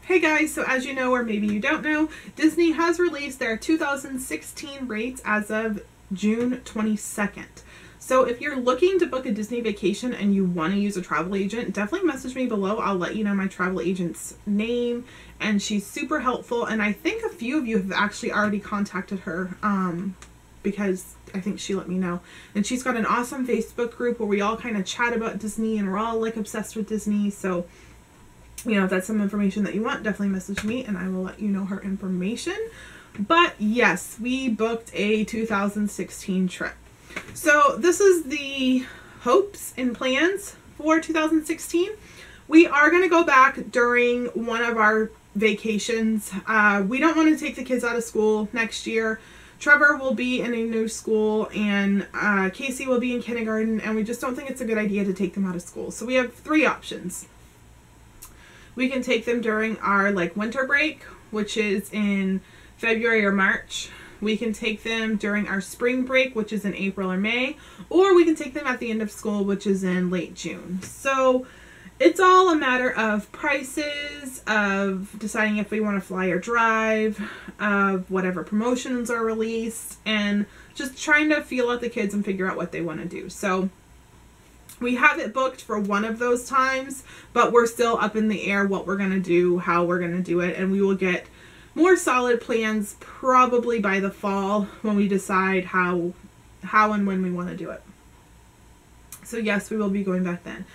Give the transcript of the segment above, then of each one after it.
Hey guys, so as you know, or maybe you don't know, Disney has released their 2016 rates as of June 22nd. So if you're looking to book a Disney vacation and you want to use a travel agent, definitely message me below. I'll let you know my travel agent's name, and she's super helpful. And I think a few of you have actually already contacted her because I think she let me know. And she's got an awesome Facebook group where we all kind of chat about Disney and we're all like obsessed with Disney. So, you know, if that's some information that you want, definitely message me and I will let you know her information. But yes, we booked a 2016 trip. So this is the hopes and plans for 2016. We are going to go back during one of our vacations. We don't want to take the kids out of school next year. Trevor will be in a new school and Casey will be in kindergarten, and we just don't think it's a good idea to take them out of school. So we have three options. We can take them during our winter break, which is in February or March. We can take them during our spring break, which is in April or May, or we can take them at the end of school, which is in late June. So it's all a matter of prices, of deciding if we want to fly or drive, of whatever promotions are released, and just trying to feel out the kids and figure out what they want to do. So we have it booked for one of those times, but we're still up in the air what we're going to do, how we're going to do it, and we will get more solid plans probably by the fall when we decide how and when we want to do it. So yes, we will be going back then.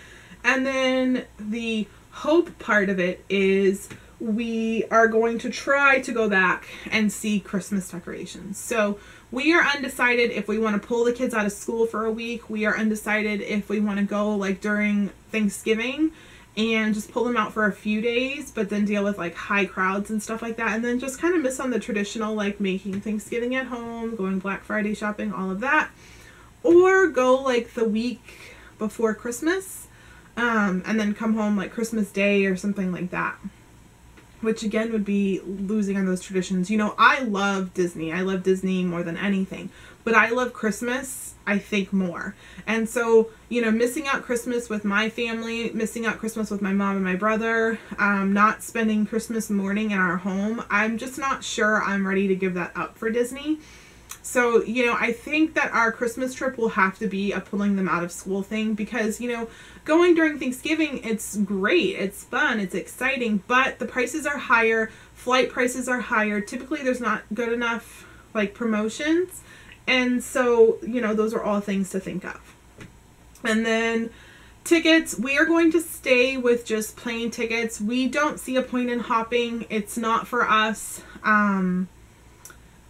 And then the hope part of it is we are going to try to go back and see Christmas decorations. So we are undecided if we want to pull the kids out of school for a week. We are undecided if we want to go during Thanksgiving and just pull them out for a few days, but then deal with high crowds and stuff like that, and then just kind of miss on the traditional making Thanksgiving at home, going Black Friday shopping, all of that, or go the week before Christmas, and then come home Christmas Day or something like that, which again would be losing on those traditions. You know, I love Disney. I love Disney more than anything, but I love Christmas, I think, more. And so, you know, missing out Christmas with my family, missing out Christmas with my mom and my brother, not spending Christmas morning in our home, I'm just not sure I'm ready to give that up for Disney. So, you know, I think that our Christmas trip will have to be a pulling them out of school thing, because, you know, going during Thanksgiving, it's great, it's fun, it's exciting, but the prices are higher, flight prices are higher, typically there's not good enough promotions, and so, you know, those are all things to think of. And then tickets, we are going to stay with just plain tickets. We don't see a point in hopping. It's not for us.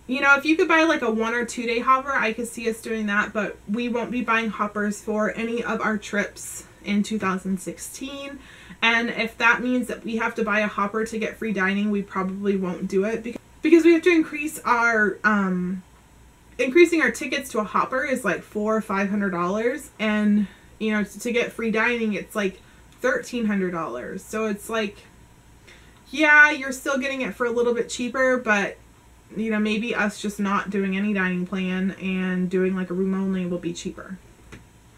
You know, if you could buy a 1 or 2 day hopper, I could see us doing that, but we won't be buying hoppers for any of our trips in 2016. And if that means that we have to buy a hopper to get free dining, we probably won't do it, because we have to increase our increasing our tickets to a hopper is $400 or $500, and you know, to get free dining it's $1,300. So it's yeah, you're still getting it for a little bit cheaper, but you know, maybe us just not doing any dining plan and doing a room only will be cheaper.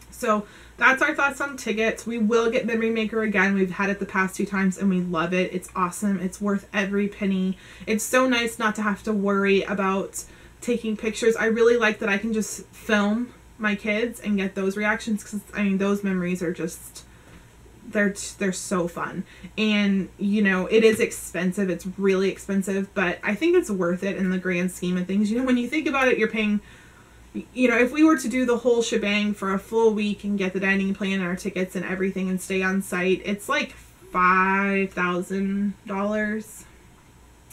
So that's our thoughts on tickets. We will get Memory Maker again. We've had it the past 2 times and we love it. It's awesome. It's worth every penny. It's so nice not to have to worry about taking pictures. I really like that I can just film my kids and get those reactions, because I mean, those memories are just, they're so fun. And you know, it is expensive, it's really expensive, but I think it's worth it in the grand scheme of things. You know, when you think about it, you're paying, you know, if we were to do the whole shebang for a full week and get the dining plan and our tickets and everything and stay on site, it's $5,000,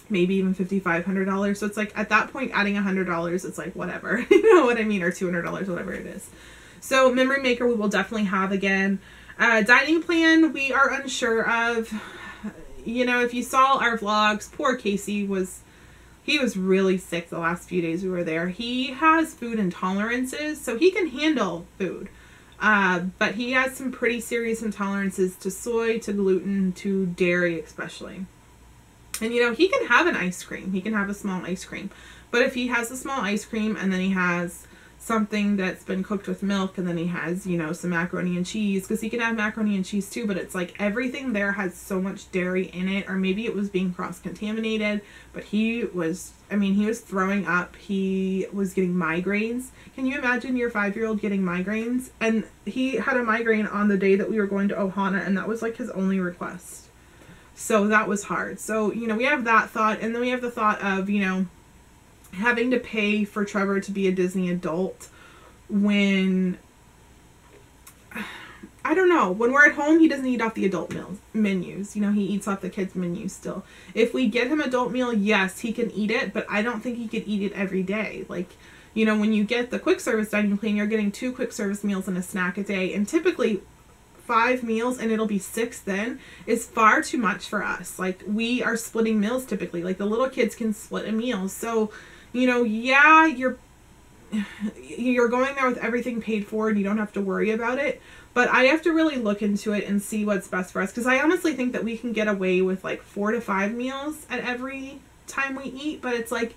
maybe even $5,500. So it's at that point, adding $100, it's whatever, you know what I mean, or $200, whatever it is. So Memory Maker we will definitely have again. Dining plan we are unsure of. You know, if you saw our vlogs, poor Casey was really sick the last few days we were there. He has food intolerances, so he can handle food, but he has some pretty serious intolerances to soy, to gluten, to dairy especially. And you know, he can have an ice cream, he can have a small ice cream, but if he has a small ice cream and then he has something that's been cooked with milk, and then he has, you know, some macaroni and cheese, because he can have macaroni and cheese too, but it's like everything there has so much dairy in it, or maybe it was being cross-contaminated, but he was, I mean, he was throwing up, he was getting migraines. Can you imagine your 5-year-old getting migraines? And he had a migraine on the day that we were going to Ohana, and that was like his only request. So that was hard. So, you know, we have that thought, and then we have the thought of, you know, having to pay for Trevor to be a Disney adult when, I don't know, when we're at home, he doesn't eat off the adult menus. You know, he eats off the kids' menus still. If we get him adult meal, yes, he can eat it, but I don't think he could eat it every day. Like, you know, when you get the quick service dining plan, you're getting 2 quick service meals and a snack a day, and typically 5 meals, and it'll be 6 then, is far too much for us. Like, we are splitting meals typically. Like, the little kids can split a meal. So, you know, yeah, you're going there with everything paid for and you don't have to worry about it. But I have to really look into it and see what's best for us. Because I honestly think that we can get away with like 4 to 5 meals at every time we eat. But it's like,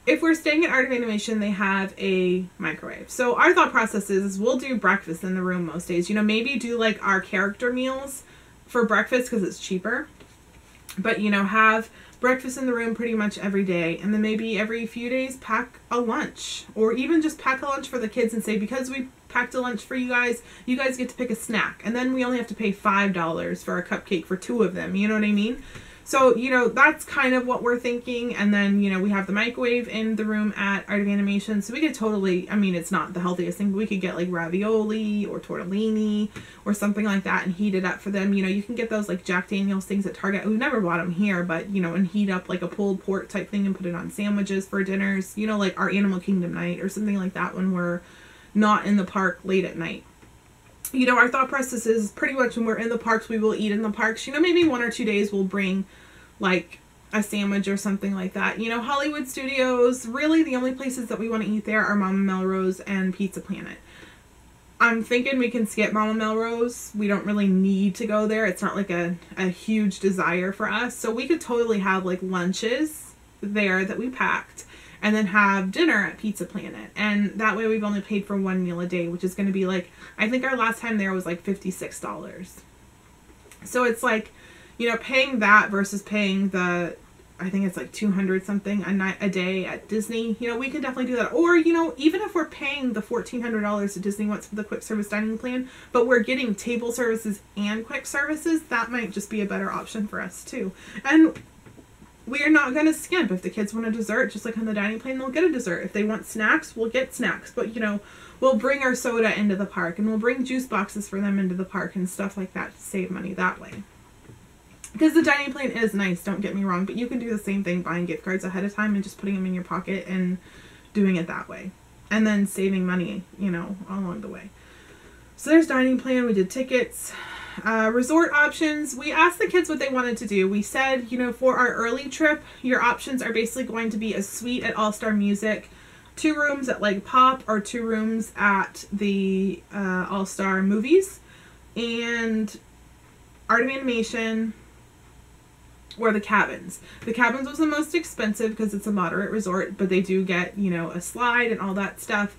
if we're staying at Art of Animation, they have a microwave. So our thought process is we'll do breakfast in the room most days. You know, maybe do like our character meals for breakfast because it's cheaper. But, you know, have breakfast in the room pretty much every day, and then maybe every few days pack a lunch, or even just pack a lunch for the kids and say, because we packed a lunch for you guys get to pick a snack, and then we only have to pay $5 for a cupcake for 2 of them, you know what I mean? So, you know, that's kind of what we're thinking. And then, you know, we have the microwave in the room at Art of Animation, so we could totally, I mean, it's not the healthiest thing, but we could get like ravioli or tortellini or something like that and heat it up for them. You know, you can get those like Jack Daniels things at Target. We've never bought them here, but, you know, and heat up like a pulled pork type thing and put it on sandwiches for dinners, you know, like our Animal Kingdom night or something like that when we're not in the park late at night. You know, our thought process is pretty much when we're in the parks, we will eat in the parks. You know, maybe 1 or 2 days we'll bring like a sandwich or something like that. You know, Hollywood Studios, really the only places that we want to eat there are Mama Melrose and Pizza Planet. I'm thinking we can skip Mama Melrose. We don't really need to go there. It's not like a huge desire for us. So we could totally have like lunches there that we packed, and then have dinner at Pizza Planet. And that way we've only paid for 1 meal a day, which is going to be like, I think our last time there was like $56. So it's like, you know, paying that versus paying the, I think it's like 200 something a day at Disney. You know, we can definitely do that. Or, you know, even if we're paying the $1,400 that Disney wants for the quick service dining plan, but we're getting table services and quick services, that might just be a better option for us too. And we are not going to skimp. If the kids want a dessert, just like on the dining plan, they'll get a dessert. If they want snacks, we'll get snacks. But, you know, we'll bring our soda into the park, and we'll bring juice boxes for them into the park and stuff like that to save money that way. Because the dining plan is nice, don't get me wrong, but you can do the same thing buying gift cards ahead of time and just putting them in your pocket and doing it that way. And then saving money, you know, along the way. So there's dining plan. We did tickets. Resort options. We asked the kids what they wanted to do. We said, you know, for our early trip, your options are basically going to be a suite at All Star Music, 2 rooms at Leg Pop, or 2 rooms at the All Star Movies, and Art of Animation, or the Cabins. The Cabins was the most expensive because it's a moderate resort, but they do get, you know, a slide and all that stuff.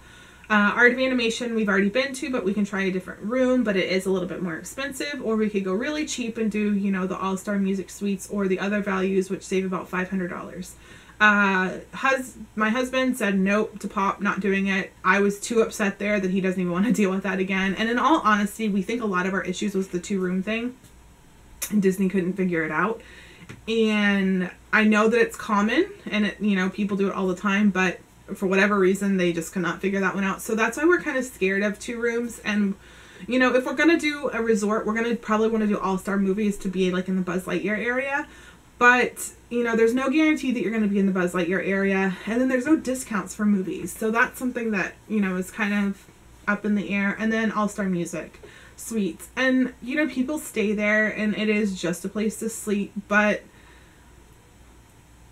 Art of Animation we've already been to, but we can try a different room, but it is a little bit more expensive. Or we could go really cheap and do, you know, the All-Star Music Suites or the other values, which save about $500. My husband said nope to Pop, not doing it. I was too upset there that he doesn't even want to deal with that again. And in all honesty, we think a lot of our issues was the 2-room thing, and Disney couldn't figure it out. And I know that it's common, and it, you know, people do it all the time, but for whatever reason, they just could not figure that one out. So that's why we're kind of scared of 2 rooms. And, you know, if we're going to do a resort, we're going to probably want to do All-Star Movies to be like in the Buzz Lightyear area. But, you know, there's no guarantee that you're going to be in the Buzz Lightyear area. And then there's no discounts for movies. So that's something that, you know, is kind of up in the air. And then All-Star Music Suites. And, you know, people stay there and it is just a place to sleep. But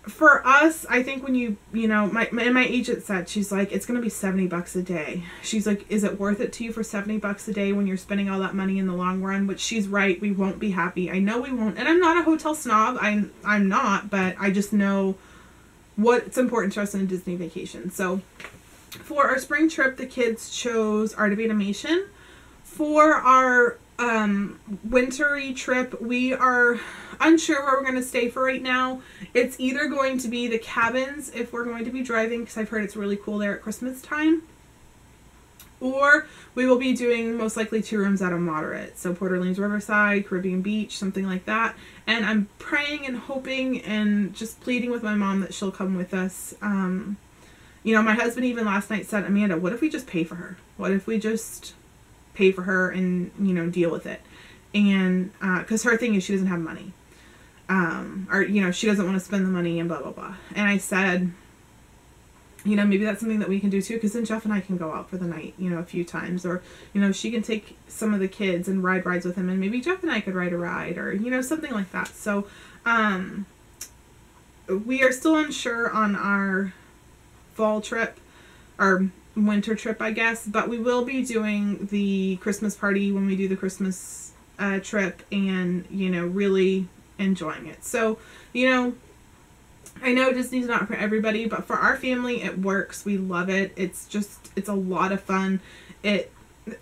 for us, I think when you know, my agent said, she's like, it's going to be $70 a day. She's like, is it worth it to you for $70 a day when you're spending all that money in the long run? Which she's right. We won't be happy. I know we won't. And I'm not a hotel snob. I'm not, but I just know what's important to us in a Disney vacation. So For our spring trip, the kids chose Art of Animation. For our wintry trip, we are unsure where we're going to stay for right now. It's either going to be the cabins if we're going to be driving, because I've heard it's really cool there at Christmas time, or we will be doing most likely 2 rooms at a moderate. So Port Orleans Riverside, Caribbean Beach, something like that. And I'm praying and hoping and just pleading with my mom that she'll come with us. You know, my husband even last night said, Amanda, what if we just pay for her? What if we just pay for her and, you know, deal with it? And, cause her thing is she doesn't have money. Or, you know, she doesn't want to spend the money and blah, blah, blah. And I said, you know, maybe that's something that we can do too, because then Jeff and I can go out for the night, you know, a few times. Or, you know, she can take some of the kids and ride rides with him, and maybe Jeff and I could ride a ride, or, you know, something like that. So, we are still unsure on our fall trip, or winter trip, I guess, but we will be doing the Christmas party when we do the Christmas trip, and, you know, really enjoying it. So, you know, I know Disney's not for everybody, but for our family, it works. We love it. It's a lot of fun.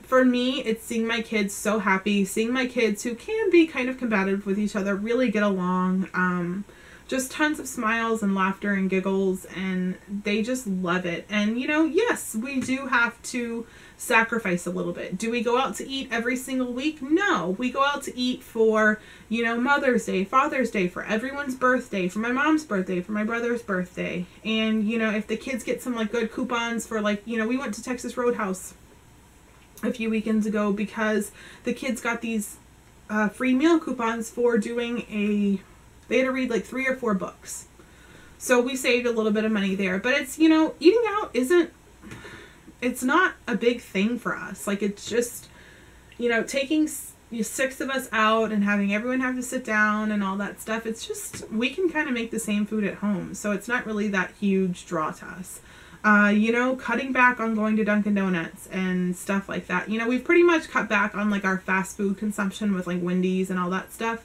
For me, it's seeing my kids so happy, seeing my kids who can be kind of combative with each other, really get along. Just tons of smiles and laughter and giggles, and they just love it. And, you know, yes, we do have to sacrifice a little bit. Do we go out to eat every single week? No. We go out to eat for, you know, Mother's Day, Father's Day, for everyone's birthday, for my mom's birthday, for my brother's birthday. And, you know, if the kids get some, like, good coupons for, like, you know, we went to Texas Roadhouse a few weekends ago because the kids got these free meal coupons for doing they had to read like 3 or 4 books. So we saved a little bit of money there. But it's, you know, eating out it's not a big thing for us. Like, it's just, you know, taking 6 of us out and having everyone have to sit down and all that stuff. It's just, we can kind of make the same food at home. So it's not really that huge draw to us. You know, cutting back on going to Dunkin' Donuts and stuff like that. You know, we've pretty much cut back on like our fast food consumption with like Wendy's and all that stuff.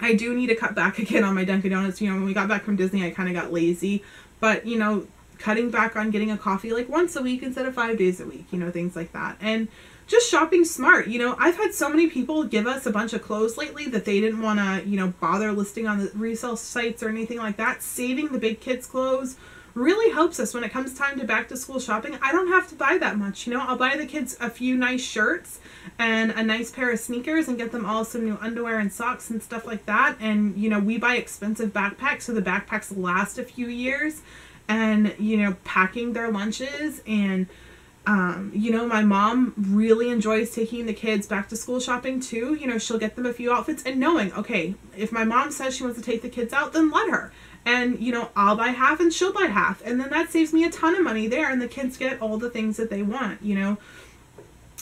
I do need to cut back again on my Dunkin' Donuts. You know, when we got back from Disney, I kind of got lazy. But, you know, cutting back on getting a coffee like once a week instead of 5 days a week. You know, things like that. And just shopping smart. You know, I've had so many people give us a bunch of clothes lately that they didn't want to, you know, bother listing on the resale sites or anything like that. Saving the big kids' clothes really helps us when it comes time to back to school shopping. I don't have to buy that much. You know, I'll buy the kids a few nice shirts and a nice pair of sneakers and get them all some new underwear and socks and stuff like that. And, you know, we buy expensive backpacks so the backpacks last a few years, and, you know, packing their lunches. And, you know, my mom really enjoys taking the kids back to school shopping too. You know, she'll get them a few outfits and knowing, okay, if my mom says she wants to take the kids out, then let her. And, you know, I'll buy half and she'll buy half. And then that saves me a ton of money there. And the kids get all the things that they want. You know,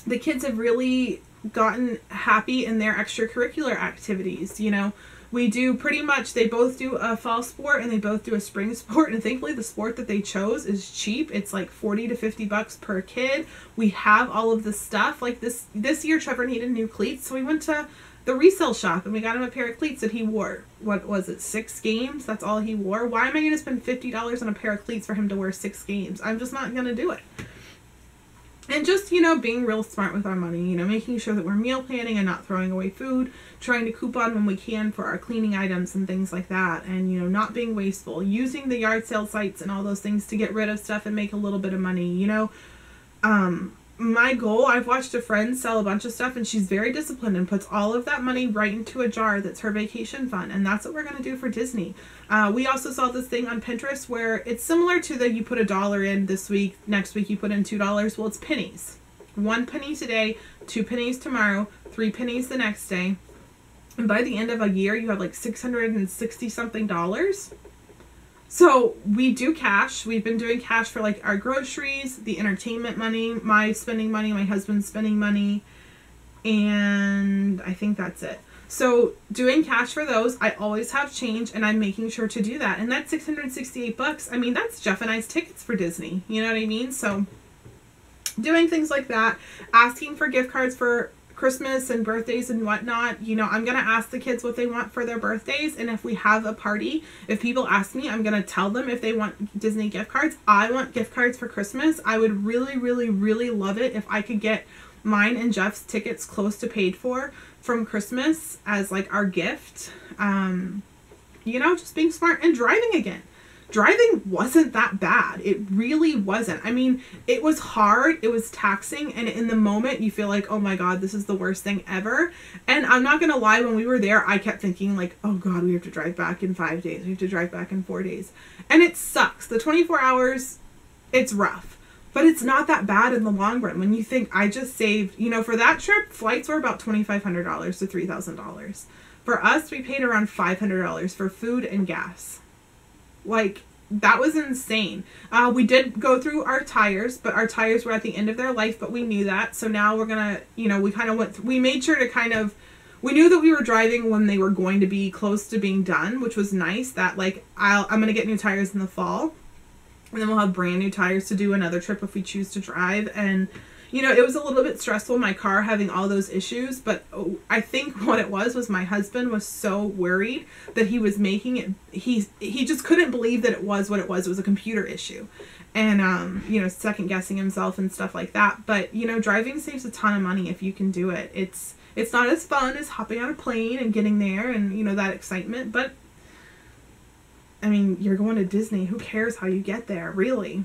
the kids have really gotten happy in their extracurricular activities. You know, we do pretty much, they both do a fall sport and they both do a spring sport. And thankfully the sport that they chose is cheap. It's like $40 to $50 per kid. We have all of the stuff. Like this year, Trevor needed new cleats. So we went to the resale shop and we got him a pair of cleats that he wore. What was it, 6 games? That's all he wore. Why am I going to spend $50 on a pair of cleats for him to wear 6 games? I'm just not going to do it. And just, you know, being real smart with our money, you know, making sure that we're meal planning and not throwing away food, trying to coupon when we can for our cleaning items and things like that. And, you know, not being wasteful, using the yard sale sites and all those things to get rid of stuff and make a little bit of money, you know. My goal, I've watched a friend sell a bunch of stuff and she's very disciplined and puts all of that money right into a jar that's her vacation fund. And that's what we're going to do for Disney. We also saw this thing on Pinterest where it's similar to the you put $1 in this week, next week you put in $2. Well, it's pennies. 1 penny today, 2 pennies tomorrow, 3 pennies the next day. And by the end of a year, you have like $660 something. So we do cash. We've been doing cash for like our groceries, the entertainment money, my spending money, my husband's spending money, and I think that's it. So doing cash for those, I always have change and I'm making sure to do that. And that's $668. I mean, that's Jeff and I's tickets for Disney. You know what I mean? So doing things like that, asking for gift cards for Christmas and birthdays and whatnot, you know, I'm going to ask the kids what they want for their birthdays. And if we have a party, if people ask me, I'm going to tell them if they want Disney gift cards. I want gift cards for Christmas. I would really, really, really love it if I could get mine and Jeff's tickets close to paid for from Christmas as like our gift. You know, just being smart and driving again. Driving wasn't that bad. It really wasn't. I mean, it was hard, it was taxing, and in the moment you feel like, oh my God, this is the worst thing ever. And I'm not gonna lie, when we were there, I kept thinking like, oh God, we have to drive back in 5 days. We have to drive back in 4 days. And it sucks. The 24 hours, it's rough. But it's not that bad in the long run. When you think I just saved, you know, for that trip, flights were about $2,500 to $3,000. For us, we paid around $500 for food and gas. Like, that was insane. We did go through our tires, but our tires were at the end of their life, but we knew that. So now we're gonna, you know, we kind of went, we made sure to kind of, we knew that we were driving when they were going to be close to being done, which was nice. That like, I'm gonna get new tires in the fall, and then we'll have brand new tires to do another trip if we choose to drive. And you know, it was a little bit stressful, my car having all those issues, but I think what it was my husband was so worried that he was making it, he just couldn't believe that it was what it was. It was a computer issue. And, you know, second guessing himself and stuff like that. But, you know, driving saves a ton of money if you can do it. It's not as fun as hopping on a plane and getting there and, you know, that excitement. But, I mean, you're going to Disney. Who cares how you get there, really?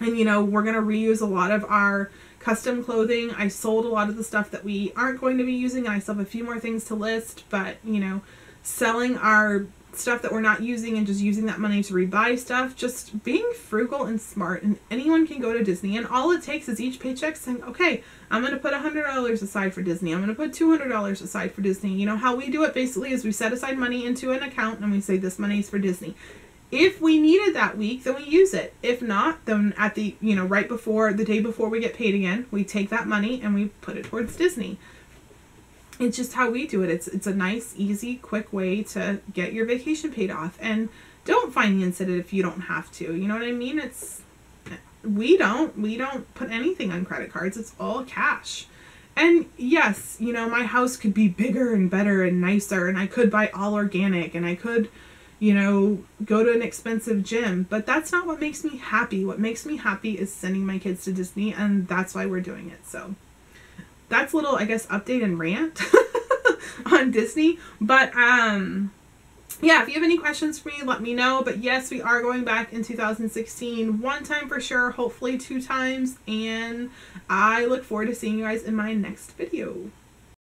And, you know, we're going to reuse a lot of our custom clothing. I sold a lot of the stuff that we aren't going to be using, and I still have a few more things to list, but, you know, selling our stuff that we're not using and just using that money to rebuy stuff, just being frugal and smart. And anyone can go to Disney, and all it takes is each paycheck saying, okay, I'm going to put $100 aside for Disney. I'm going to put $200 aside for Disney. You know, how we do it basically is we set aside money into an account and we say this money is for Disney. If we need it that week, then we use it. If not, then at the, you know, right before, the day before we get paid again, we take that money and we put it towards Disney. It's just how we do it. It's a nice, easy, quick way to get your vacation paid off. And don't finance it if you don't have to. You know what I mean? We don't put anything on credit cards. It's all cash. And yes, you know, my house could be bigger and better and nicer, and I could buy all organic, and I could, you know, go to an expensive gym, but that's not what makes me happy. What makes me happy is sending my kids to Disney, and that's why we're doing it. So that's a little, I guess, update and rant on Disney. But yeah, if you have any questions for me, let me know. But yes, we are going back in 2016, one time for sure, hopefully 2 times, and I look forward to seeing you guys in my next video.